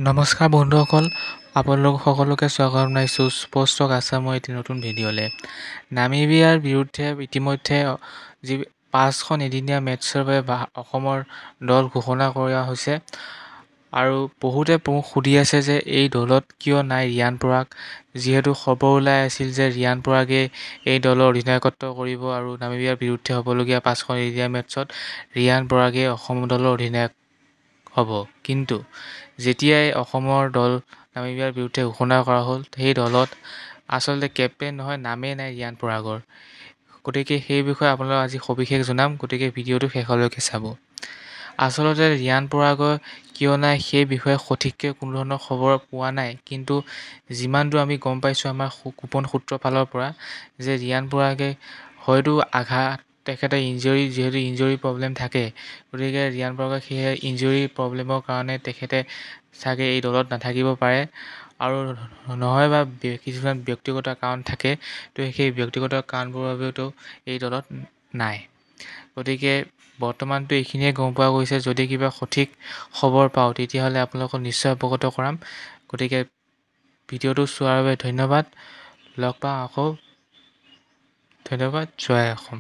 নমস্কাৰ বন্ধুসকল, আপোনালোক সকলোকে স্বাগতম জনাইছোঁ স্পষ্ট আছামৰ এটি নতুন ভিডিঅ'লৈ। নামিবিয়াৰ বিৰুদ্ধে ইতিমধ্যে যি 5খন এদিনীয়া মেটছৰ বাবে অসমৰ দল ঘোষণা কৰা হৈছে আৰু বহুতে মোক সুধি আছে যে এই দলত কিয় নাই ৰিয়ান পৰাগ। যিহেতু খবৰ ওলাই আছিল যে ৰিয়ান পৰাগে এই দলৰ অধিনায়কত্ব কৰিব আৰু নামিবিয়াৰ বিৰুদ্ধে হ'বলগীয়া 5খন এদিনীয়া মেটছত ৰিয়ান পৰাগে অসম দলৰ অধিনায়ক হ'ব। কিন্তু যেতিয়াই অসমৰ দল নামিবিয়াৰ বিৰুদ্ধে ঘোষণা কৰা হ'ল, সেই দলত আচলতে কেপ্টেইন নহয়, নামেই নাই ৰিয়ান পৰাগৰ। গতিকে সেই বিষয়ে আপোনালোকক আজি সবিশেষ জনাম, গতিকে ভিডিঅ'টো শেষলৈকে চাব। আচলতে ৰিয়ান পৰাগৰ কিয় নাই সেই বিষয়ে সঠিককৈ কোনো ধৰণৰ খবৰ পোৱা নাই, কিন্তু যিমান দূৰ আমি গম পাইছোঁ আমাৰ গোপন সূত্ৰৰ ফালৰ পৰা যে ৰিয়ান পৰাগে হয়তো আঘাত, তেখেতে যিহেতু ইঞ্জুৰি প্ৰব্লেম থাকে, গতিকে ৰিয়ান পৰাগৰ সেই ইঞ্জুৰি প্ৰব্লেমৰ কাৰণে তেখেতে চাগে এই দলত নাথাকিব পাৰে আৰু নহয় বা কিছুমান ব্যক্তিগত কাৰণ থাকে, তো সেই ব্যক্তিগত কাৰণবোৰৰ বাবেতো এই দলত নাই। গতিকে বৰ্তমানটো এইখিনিয়ে গম পোৱা গৈছে। যদি কিবা সঠিক খবৰ পাওঁ তেতিয়াহ'লে আপোনালোকক নিশ্চয় অৱগত কৰাম। গতিকে ভিডিঅ'টো চোৱাৰ বাবে ধন্যবাদ। লগ পাওঁ আকৌ। ধন্যবাদ। জয় অসম।